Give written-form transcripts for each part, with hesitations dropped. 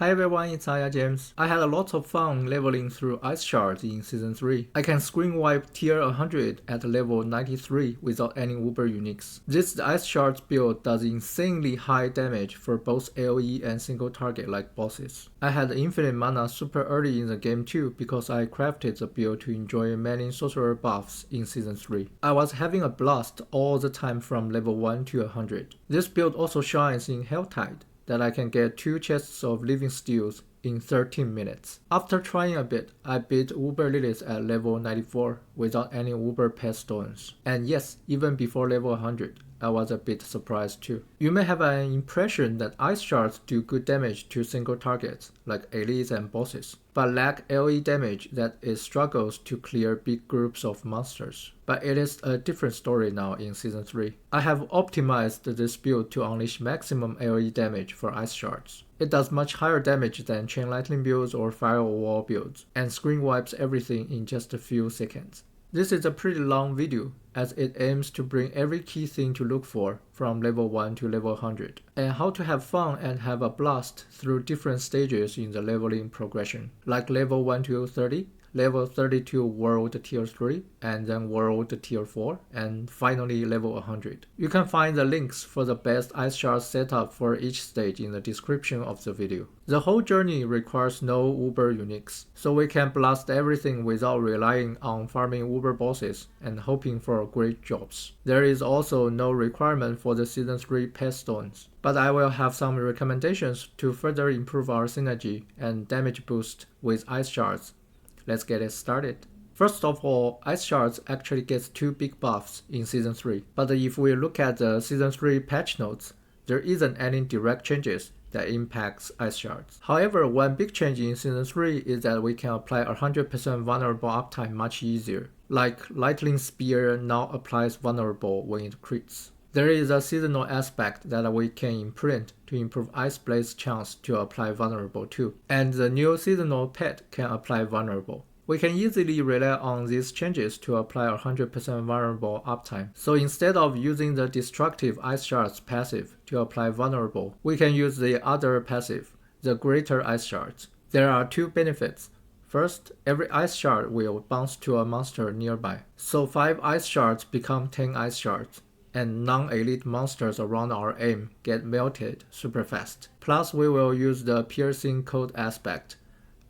Hi everyone, it's Aya James. I had a lot of fun leveling through Ice Shards in Season 3. I can screen wipe tier 100 at level 93 without any uber uniques. This Ice Shards build does insanely high damage for both AoE and single target like bosses. I had infinite mana super early in the game too because I crafted the build to enjoy many sorcerer buffs in Season 3. I was having a blast all the time from level 1 to 100. This build also shines in Helltide, that I can get 2 chests of living steels in 13 minutes. After trying a bit, I beat Uber Lilith at level 94 without any Uber pet stones. And yes, even before level 100, I was a bit surprised too. You may have an impression that Ice Shards do good damage to single targets, like elites and bosses, but lack AoE damage that it struggles to clear big groups of monsters. But it is a different story now in Season 3. I have optimized this build to unleash maximum AoE damage for Ice Shards. It does much higher damage than Chain Lightning builds or Firewall builds, and screen wipes everything in just a few seconds. This is a pretty long video, as it aims to bring every key thing to look for from level 1 to level 100, and how to have fun and have a blast through different stages in the leveling progression, like level 1 to 30, level 32 World Tier 3, and then World Tier 4, and finally level 100. You can find the links for the best Ice Shard setup for each stage in the description of the video. The whole journey requires no Uber uniques, so we can blast everything without relying on farming Uber bosses and hoping for great jobs. There is also no requirement for the Season 3 pet stones, but I will have some recommendations to further improve our synergy and damage boost with Ice Shards. Let's get it started. First of all, Ice Shards actually gets 2 big buffs in Season 3, but if we look at the Season 3 patch notes, there isn't any direct changes that impacts Ice Shards. However, one big change in Season 3 is that we can apply 100% vulnerable uptime much easier, like Lightning Spear now applies vulnerable when it crits. There is a seasonal aspect that we can imprint to improve Ice Blade's chance to apply vulnerable too, and the new seasonal pet can apply vulnerable. We can easily rely on these changes to apply 100% vulnerable uptime. So instead of using the destructive Ice Shards passive to apply vulnerable, we can use the other passive, the greater Ice Shards. There are 2 benefits. First, every Ice Shard will bounce to a monster nearby, so 5 Ice Shards become 10 Ice Shards, and non-elite monsters around our aim get melted super fast. Plus, we will use the piercing code aspect,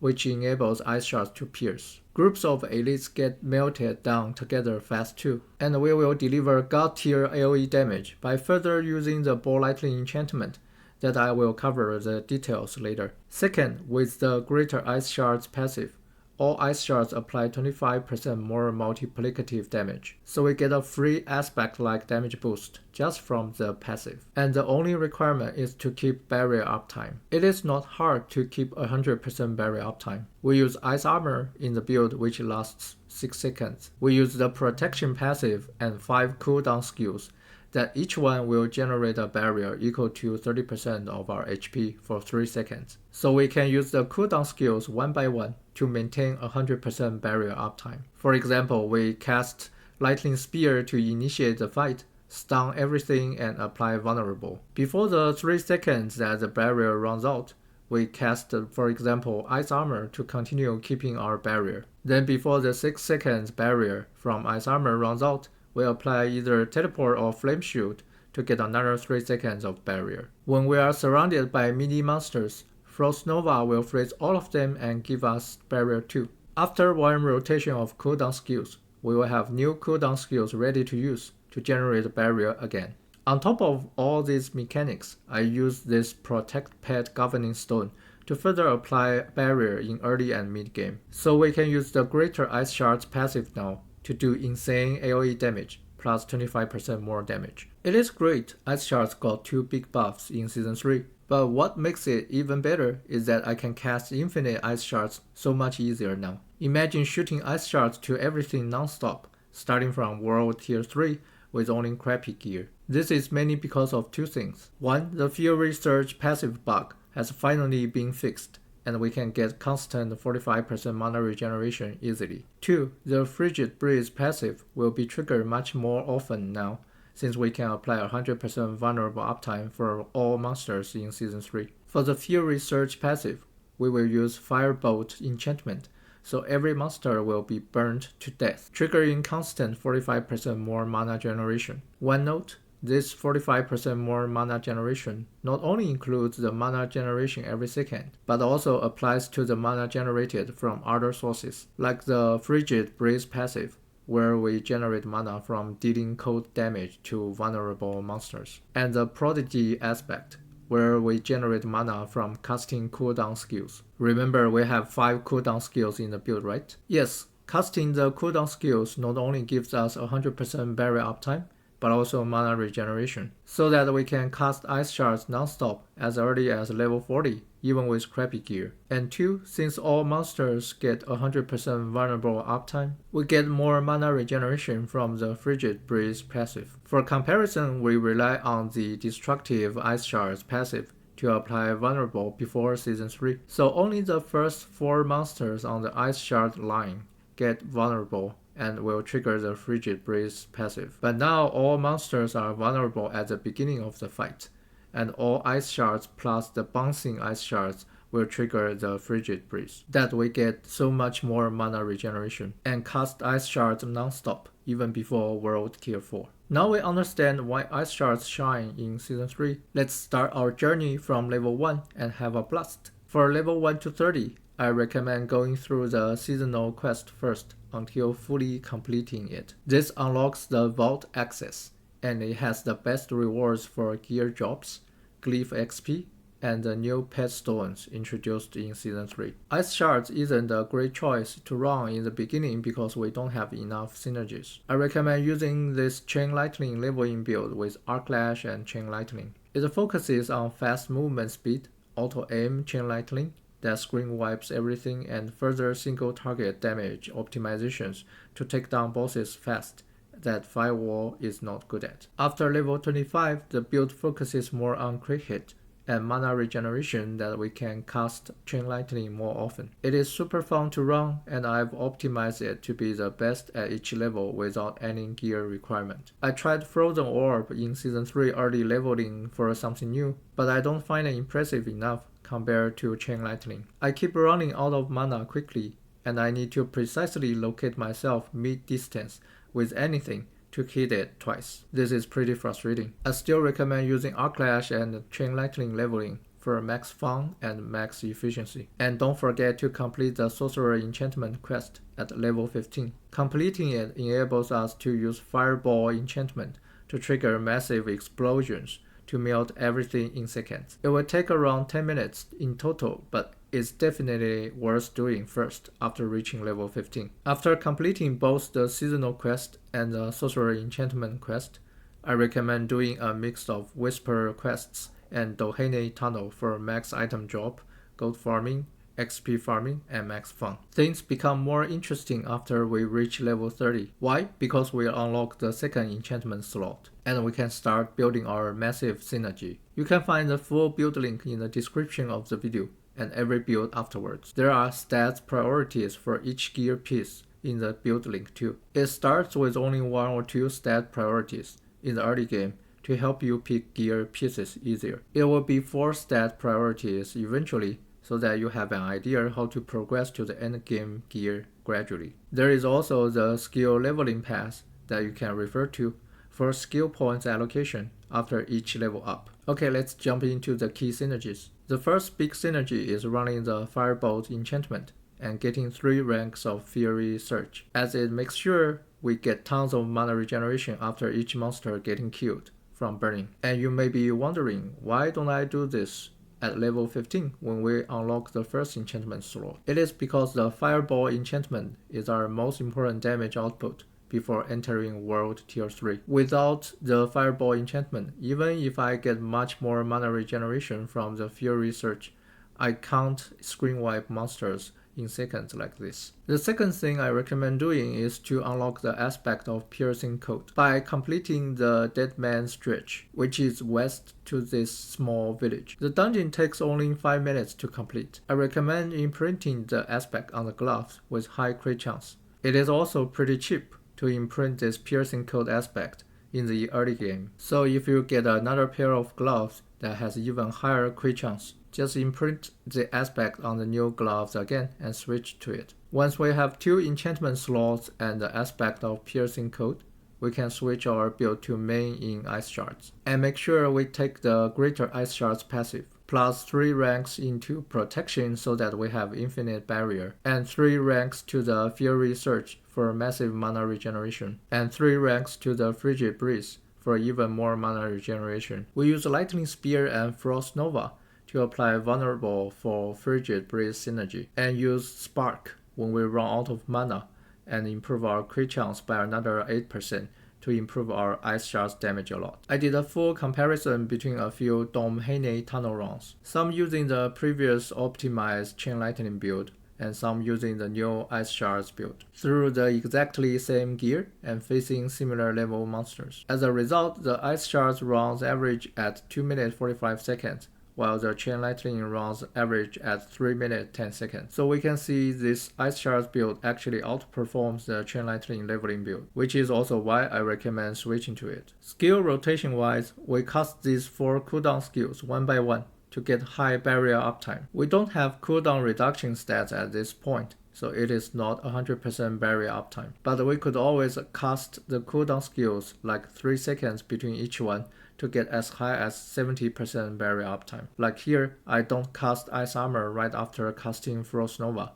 which enables Ice Shards to pierce. Groups of elites get melted down together fast too, and we will deliver god tier AoE damage by further using the Ball Lightning enchantment that I will cover the details later. Second, with the greater Ice Shards passive, all Ice Shards apply 25% more multiplicative damage, so we get a free aspect-like damage boost just from the passive. And the only requirement is to keep barrier uptime. It is not hard to keep 100% barrier uptime. We use Ice Armor in the build which lasts 6 seconds. We use the Protection passive and 5 cooldown skills that each one will generate a barrier equal to 30% of our HP for 3 seconds. So we can use the cooldown skills one by one to maintain 100% barrier uptime. For example, we cast Lightning Spear to initiate the fight, stun everything and apply vulnerable. Before the 3 seconds that the barrier runs out, we cast, for example, Ice Armor to continue keeping our barrier. Then before the 6 seconds barrier from Ice Armor runs out, we apply either Teleport or Flame Shield to get another 3 seconds of barrier. When we are surrounded by mini monsters, Frost Nova will freeze all of them and give us barrier too. After one rotation of cooldown skills, we will have new cooldown skills ready to use to generate barrier again. On top of all these mechanics, I use this Protect Pet Governing Stone to further apply barrier in early and mid game. So we can use the greater Ice Shards passive now to do insane AoE damage, plus 25% more damage. It is great Ice Shards got 2 big buffs in Season 3, but what makes it even better is that I can cast infinite Ice Shards so much easier now. Imagine shooting Ice Shards to everything non-stop, starting from World Tier 3 with only crappy gear. This is mainly because of 2 things. One, the Fury Surge passive bug has finally been fixed, and we can get constant 45% mana regeneration easily. 2. The Frigid Breeze passive will be triggered much more often now, since we can apply 100% vulnerable uptime for all monsters in Season 3. For the Fury Surge passive, we will use Firebolt enchantment, so every monster will be burned to death, triggering constant 45% more mana generation. One note, this 45% more mana generation not only includes the mana generation every second, but also applies to the mana generated from other sources, like the Frigid Breeze passive, where we generate mana from dealing cold damage to vulnerable monsters, and the Prodigy aspect, where we generate mana from casting cooldown skills. Remember, we have 5 cooldown skills in the build, right? Yes, casting the cooldown skills not only gives us 100% barrier uptime, but also mana regeneration, so that we can cast Ice Shards non-stop as early as level 40, even with crappy gear. And 2, since all monsters get 100% vulnerable uptime, we get more mana regeneration from the Frigid Breeze passive. For comparison, we rely on the destructive Ice Shards passive to apply vulnerable before Season 3, so only the first 4 monsters on the Ice Shard line get vulnerable and will trigger the Frigid Breeze passive. But now all monsters are vulnerable at the beginning of the fight, and all Ice Shards plus the bouncing Ice Shards will trigger the Frigid Breeze. That we get so much more mana regeneration, and cast Ice Shards non-stop, even before World Tier 4. Now we understand why Ice Shards shine in Season 3. Let's start our journey from level 1 and have a blast. For level 1 to 30, I recommend going through the seasonal quest first until fully completing it. This unlocks the vault access, and it has the best rewards for gear jobs, glyph XP, and the new pet stones introduced in Season 3. Ice Shards isn't a great choice to run in the beginning because we don't have enough synergies. I recommend using this Chain Lightning leveling build with Arc Lash and Chain Lightning. It focuses on fast movement speed, auto-aim Chain Lightning that screen wipes everything, and further single target damage optimizations to take down bosses fast that Firewall is not good at. After level 25, the build focuses more on crit hit and mana regeneration that we can cast Chain Lightning more often. It is super fun to run, and I've optimized it to be the best at each level without any gear requirement. I tried Frozen Orb in Season 3 early leveling for something new, but I don't find it impressive enough compared to Chain Lightning. I keep running out of mana quickly, and I need to precisely locate myself mid-distance with anything to hit it twice. This is pretty frustrating. I still recommend using Arc Lash and Chain Lightning leveling for max fun and max efficiency. And don't forget to complete the Sorcerer Enchantment quest at level 15. Completing it enables us to use Fireball Enchantment to trigger massive explosions to melt everything in seconds. It will take around 10 minutes in total, but it's definitely worth doing first after reaching level 15. After completing both the seasonal quest and the Sorcerer Enchantment quest, I recommend doing a mix of Whisper quests and Doheny Tunnel for max item drop, gold farming, XP farming, and max fun. Things become more interesting after we reach level 30. Why? Because we unlock the second enchantment slot, and we can start building our massive synergy. You can find the full build link in the description of the video, and every build afterwards. There are stats priorities for each gear piece in the build link too. It starts with only 1 or 2 stat priorities in the early game to help you pick gear pieces easier. It will be 4 stat priorities eventually, so that you have an idea how to progress to the end game gear gradually. There is also the skill leveling path that you can refer to for skill points allocation after each level up. Okay, let's jump into the key synergies. The first big synergy is running the Firebolt enchantment and getting 3 ranks of Fury Surge, as it makes sure we get tons of mana regeneration after each monster getting killed from burning. And you may be wondering, why don't I do this at level 15 when we unlock the first enchantment slot? It is because the Fireball enchantment is our most important damage output before entering World Tier 3. Without the Fireball enchantment, even if I get much more mana regeneration from the Fury Surge, I can't screen wipe monsters in seconds like this. The second thing I recommend doing is to unlock the aspect of Piercing Coat by completing the Dead Man Stretch, which is west to this small village. The dungeon takes only 5 minutes to complete. I recommend imprinting the aspect on the gloves with high crit chance. It is also pretty cheap to imprint this Piercing Coat aspect in the early game, so if you get another pair of gloves that has even higher crit chance, just imprint the aspect on the new gloves again and switch to it. Once we have 2 enchantment slots and the aspect of piercing code, we can switch our build to main in Ice Shards. And make sure we take the Greater Ice Shards passive, plus 3 ranks into protection so that we have infinite barrier, and 3 ranks to the Fury Surge for massive mana regeneration, and 3 ranks to the Frigid Breeze for even more mana regeneration. We use Lightning Spear and Frost Nova to apply vulnerable for Frigid Breeze synergy, and use Spark when we run out of mana and improve our crit chance by another 8% to improve our Ice Shards damage a lot. I did a full comparison between a few Domhane tunnel runs, some using the previous optimized Chain Lightning build, and some using the new Ice Shards build, through the exactly same gear and facing similar level monsters. As a result, the Ice Shards runs average at 2 minutes 45 seconds, while the Chain Lightning runs average at 3 minutes 10 seconds. So we can see this Ice Shards build actually outperforms the Chain Lightning leveling build, which is also why I recommend switching to it. Skill rotation wise, we cast these 4 cooldown skills one by one to get high barrier uptime. We don't have cooldown reduction stats at this point, so it is not 100% barrier uptime. But we could always cast the cooldown skills like 3 seconds between each one to get as high as 70% barrier uptime. Like here, I don't cast Ice Armor right after casting Frost Nova,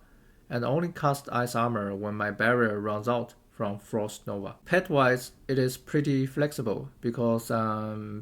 and only cast Ice Armor when my barrier runs out from Frost Nova. Pet wise, it is pretty flexible because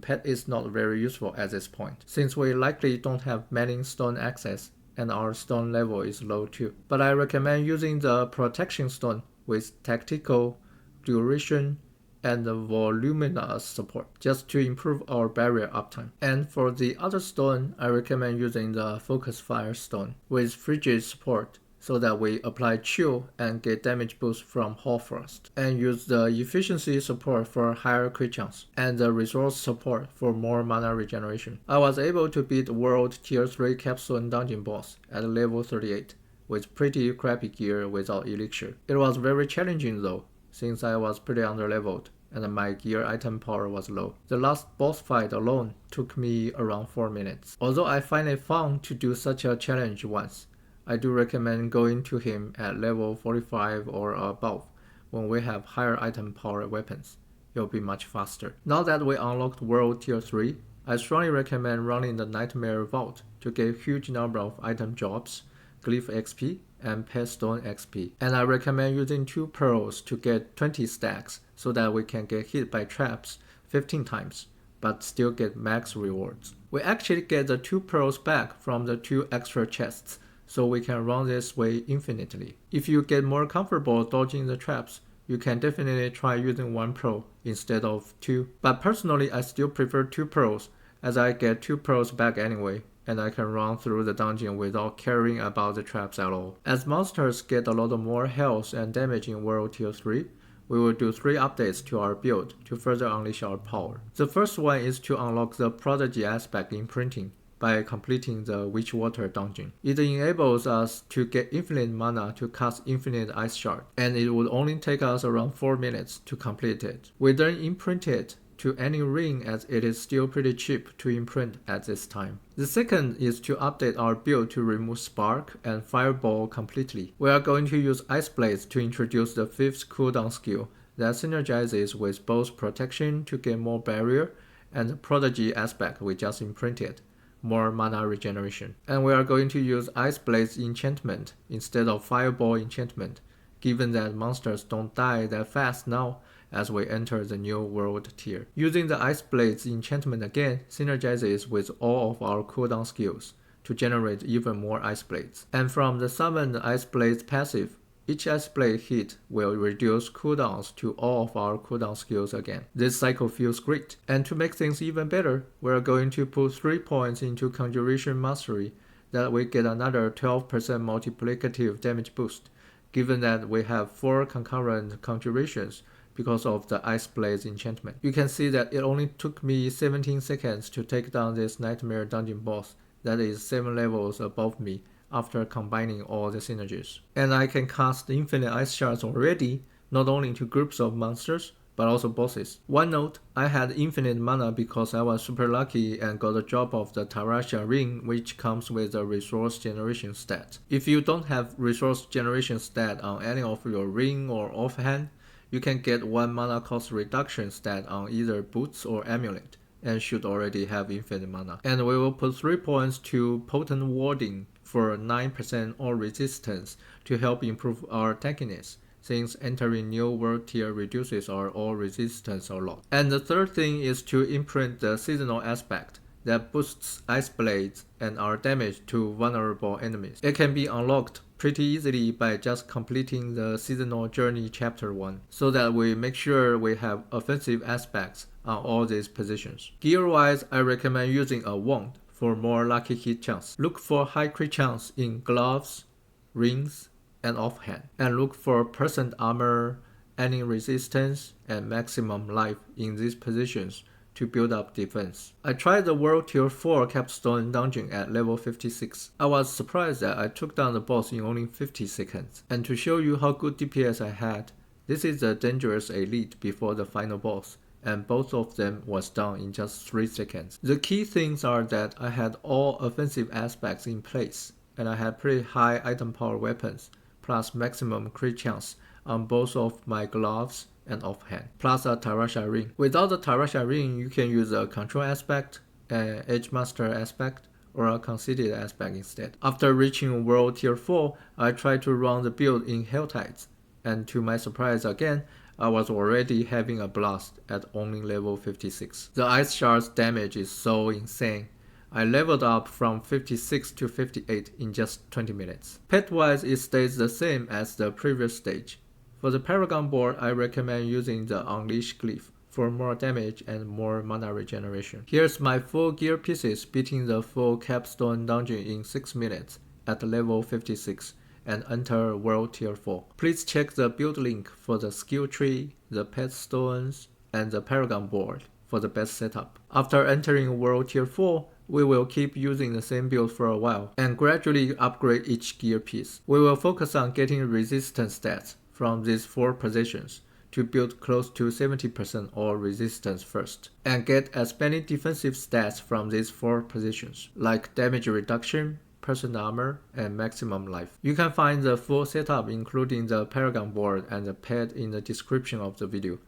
pet is not very useful at this point, since we likely don't have many stone access and our stone level is low too. But I recommend using the protection stone with tactical, duration, and voluminous support just to improve our barrier uptime. And for the other stone, I recommend using the Focus Fire stone with frigid support, so that we apply chill and get damage boost from Hoarfrost, and use the efficiency support for higher crit chance, and the resource support for more mana regeneration. I was able to beat World Tier 3 Capstone Dungeon boss at level 38 with pretty crappy gear without elixir. It was very challenging though, since I was pretty underleveled and my gear item power was low. The last boss fight alone took me around 4 minutes. Although I find it fun to do such a challenge once, I do recommend going to him at level 45 or above when we have higher item power weapons. It'll be much faster. Now that we unlocked World Tier 3, I strongly recommend running the Nightmare Vault to get huge number of item drops, Glyph XP, and Pet Stone XP. And I recommend using 2 pearls to get 20 stacks so that we can get hit by traps 15 times, but still get max rewards. We actually get the 2 pearls back from the 2 extra chests, so we can run this way infinitely. If you get more comfortable dodging the traps, you can definitely try using 1 pearl instead of 2. But personally, I still prefer 2 pearls, as I get 2 pearls back anyway, and I can run through the dungeon without caring about the traps at all. As monsters get a lot more health and damage in World Tier 3, we will do 3 updates to our build to further unleash our power. The first one is to unlock the Prodigy aspect imprinting by completing the Witchwater dungeon. It enables us to get infinite mana to cast Infinite Ice Shard, and it would only take us around 4 minutes to complete it. We then imprint it to any ring, as it is still pretty cheap to imprint at this time. The second is to update our build to remove Spark and Fireball completely. We are going to use Ice Blades to introduce the 5th cooldown skill that synergizes with both protection to get more barrier and the Prodigy aspect we just imprinted, more mana regeneration. And we are going to use Ice Blades enchantment instead of Fireball enchantment, given that monsters don't die that fast now as we enter the new world tier. Using the Ice Blades enchantment again synergizes with all of our cooldown skills to generate even more Ice Blades. And from the summoned Ice Blades passive, each Ice Blade hit will reduce cooldowns to all of our cooldown skills again. This cycle feels great. And to make things even better, we are going to put 3 points into Conjuration Mastery that we get another 12% multiplicative damage boost, given that we have 4 concurrent conjurations because of the Ice Blades enchantment. You can see that it only took me 17 seconds to take down this Nightmare Dungeon boss that is 7 levels above me after combining all the synergies. And I can cast Infinite Ice Shards already, not only to groups of monsters, but also bosses. One note, I had infinite mana because I was super lucky and got a drop of the Tarasha ring, which comes with a resource generation stat. If you don't have resource generation stat on any of your ring or offhand, you can get 1 mana cost reduction stat on either boots or amulet, and should already have infinite mana. And we will put 3 points to potent warding for 9% all resistance to help improve our tankiness, since entering new world tier reduces our all resistance a lot. And the third thing is to imprint the seasonal aspect that boosts ice blades and our damage to vulnerable enemies. It can be unlocked pretty easily by just completing the seasonal journey chapter 1, so that we make sure we have offensive aspects on all these positions. Gear wise, I recommend using a wand for more lucky hit chance. Look for high crit chance in gloves, rings, and offhand, and look for percent armor, any resistance, and maximum life in these positions to build up defense. I tried the World Tier 4 Capstone Dungeon at level 56. I was surprised that I took down the boss in only 50 seconds. And to show you how good DPS I had, this is the Dangerous Elite before the final boss, and both of them was done in just 3 seconds. The key things are that I had all offensive aspects in place, and I had pretty high item power weapons, plus maximum crit chance on both of my gloves and offhand, plus a Tarasha ring. Without the Tarasha ring, you can use a control aspect, an edge master aspect, or a conceited aspect instead. After reaching World Tier 4, I tried to run the build in Helltides, and to my surprise again, I was already having a blast at only level 56. The Ice Shards damage is so insane. I leveled up from 56 to 58 in just 20 minutes. Pet wise, it stays the same as the previous stage. For the Paragon board, I recommend using the Unleash Glyph for more damage and more mana regeneration. Here's my full gear pieces beating the full Capstone Dungeon in 6 minutes at level 56 and enter World Tier 4. Please check the build link for the skill tree, the pet stones, and the Paragon board for the best setup. After entering World Tier 4, we will keep using the same build for a while and gradually upgrade each gear piece. We will focus on getting resistance stats from these 4 positions to build close to 70% all resistance first, and get as many defensive stats from these 4 positions, like damage reduction, percent armor, and maximum life. You can find the full setup including the Paragon board and the pet in the description of the video.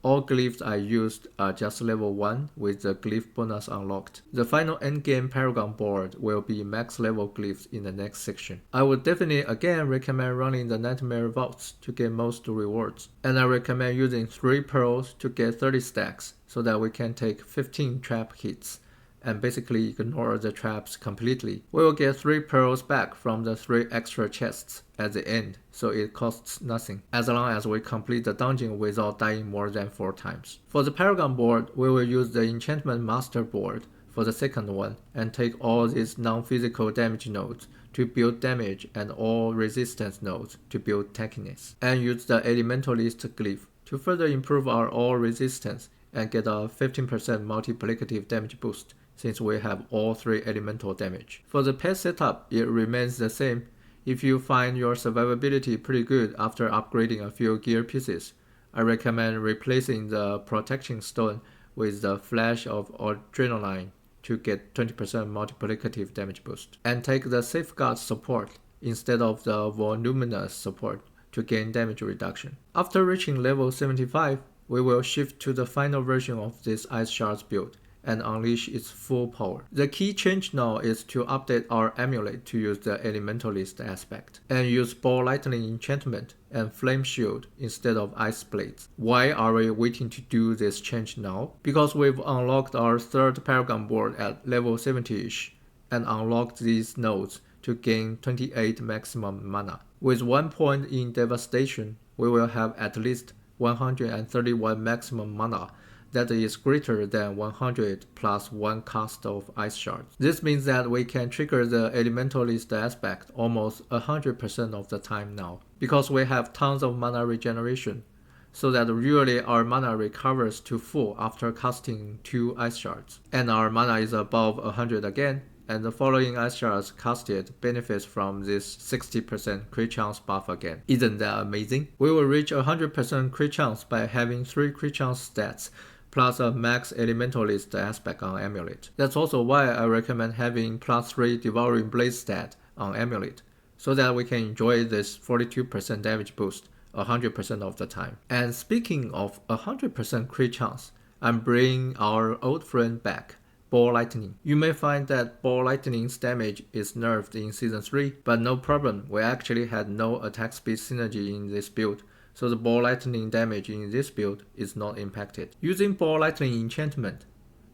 All glyphs I used are just level 1 with the glyph bonus unlocked. The final endgame Paragon board will be max level glyphs in the next section. I would definitely again recommend running the Nightmare Vaults to get most rewards. And I recommend using 3 pearls to get 30 stacks so that we can take 15 trap hits and basically ignore the traps completely. We will get 3 pearls back from the 3 extra chests at the end, so it costs nothing, as long as we complete the dungeon without dying more than 4 times. For the Paragon board, we will use the Enchantment Master board for the second one, and take all these non-physical damage nodes to build damage and all resistance nodes to build tankiness, and use the Elementalist glyph to further improve our all resistance and get a 15% multiplicative damage boost, since we have all 3 elemental damage. For the pet setup, it remains the same. If you find your survivability pretty good after upgrading a few gear pieces, I recommend replacing the protection stone with the flash of adrenaline to get 20% multiplicative damage boost, and take the safeguard support instead of the voluminous support to gain damage reduction. After reaching level 75, we will shift to the final version of this Ice Shards build and unleash its full power. The key change now is to update our amulet to use the Elementalist aspect, and use Ball Lightning Enchantment and Flame Shield instead of Ice Blades. Why are we waiting to do this change now? Because we've unlocked our 3rd Paragon board at level 70ish, and unlocked these nodes to gain 28 maximum mana. With 1 point in Devastation, we will have at least 131 maximum mana that is greater than 100 plus 1 cast of Ice Shards. This means that we can trigger the Elementalist aspect almost 100% of the time now, because we have tons of mana regeneration, so that usually our mana recovers to full after casting 2 Ice Shards, and our mana is above 100 again and the following Ice Shards casted benefits from this 60% crit chance buff again. Isn't that amazing? We will reach 100% crit chance by having 3 crit chance stats, plus a max elementalist aspect on Amulet. That's also why I recommend having plus 3 Devouring Blade stat on Amulet, so that we can enjoy this 42% damage boost 100% of the time. And speaking of 100% crit chance, I'm bringing our old friend back, Ball Lightning. You may find that Ball Lightning's damage is nerfed in Season 3, but no problem, we actually had no attack speed synergy in this build, so the Ball Lightning damage in this build is not impacted. Using Ball Lightning enchantment,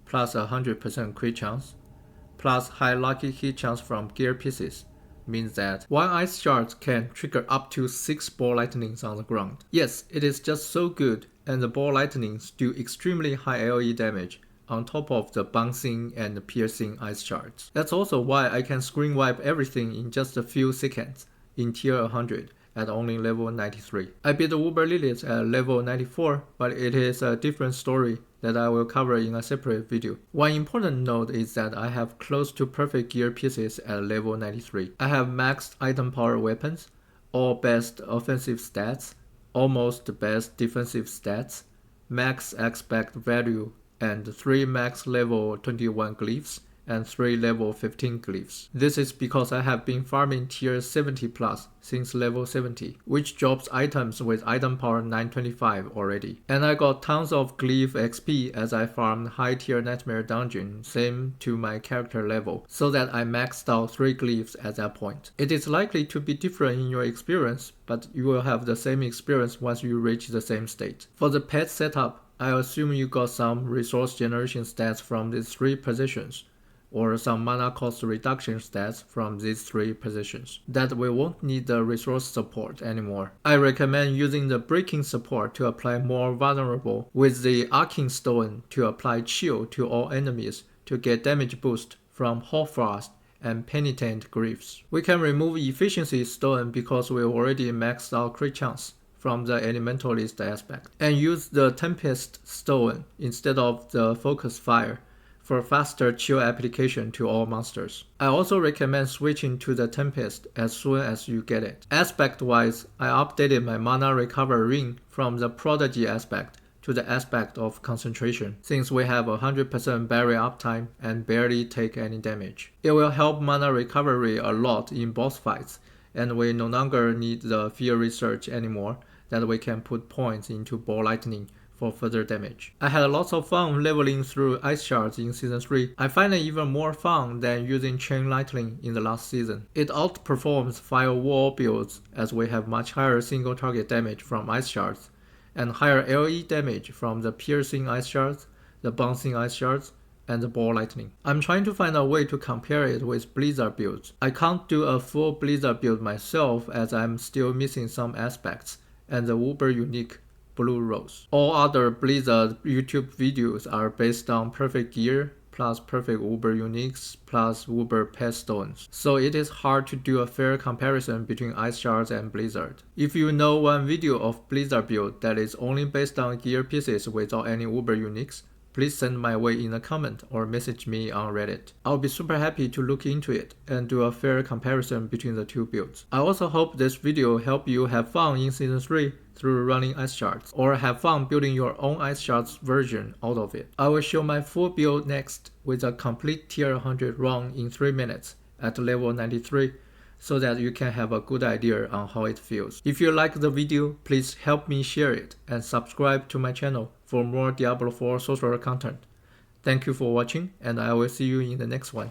plus 100% crit chance, plus high lucky hit chance from gear pieces, means that one Ice Shard can trigger up to 6 Ball Lightnings on the ground. Yes, it is just so good, and the Ball Lightnings do extremely high LE damage on top of the bouncing and piercing Ice Shards. That's also why I can screen wipe everything in just a few seconds in tier 100 at only level 93. I beat the Uber Lilith at level 94, but it is a different story that I will cover in a separate video. One important note is that I have close to perfect gear pieces at level 93. I have maxed item power weapons, all best offensive stats, almost best defensive stats, max aspect value, and 3 max level 21 glyphs and 3 level 15 glyphs. This is because I have been farming tier 70 plus since level 70, which drops items with item power 925 already. And I got tons of glyph XP as I farmed high tier nightmare dungeon, same to my character level, so that I maxed out 3 glyphs at that point. It is likely to be different in your experience, but you will have the same experience once you reach the same state. For the pet setup, I assume you got some resource generation stats from these 3 positions, or some mana cost reduction stats from these 3 positions, that we won't need the resource support anymore. I recommend using the breaking support to apply more vulnerable, with the arcing stone to apply chill to all enemies to get damage boost from Hoarfrost and Penitent Griefs. We can remove efficiency stone because we already maxed out crit chance from the elementalist aspect, and use the Tempest stone instead of the focus fire for faster chill application to all monsters. I also recommend switching to the Tempest as soon as you get it. Aspect wise, I updated my mana recovery ring from the Prodigy aspect to the aspect of concentration, since we have 100% barrier uptime and barely take any damage. It will help mana recovery a lot in boss fights, and we no longer need the fear research anymore, that we can put points into Ball Lightning for further damage. I had lots of fun leveling through Ice Shards in Season 3. I find it even more fun than using Chain Lightning in the last season. It outperforms Firewall builds as we have much higher single target damage from Ice Shards, and higher LE damage from the piercing Ice Shards, the bouncing Ice Shards, and the Ball Lightning. I'm trying to find a way to compare it with Blizzard builds. I can't do a full Blizzard build myself as I'm still missing some aspects, and the uber unique Blue Rose. All other Blizzard YouTube videos are based on perfect gear, plus perfect uber uniques, plus uber pet stones. So it is hard to do a fair comparison between Ice Shards and Blizzard. If you know one video of Blizzard build that is only based on gear pieces without any uber uniques, please send my way in a comment or message me on Reddit. I'll be super happy to look into it and do a fair comparison between the 2 builds. I also hope this video helped you have fun in Season 3 through running Ice Shards, or have fun building your own Ice Shards version out of it. I will show my full build next with a complete tier 100 run in 3 minutes at level 93, so that you can have a good idea on how it feels. If you like the video, please help me share it and subscribe to my channel for more Diablo 4 social content. Thank you for watching, and I will see you in the next one.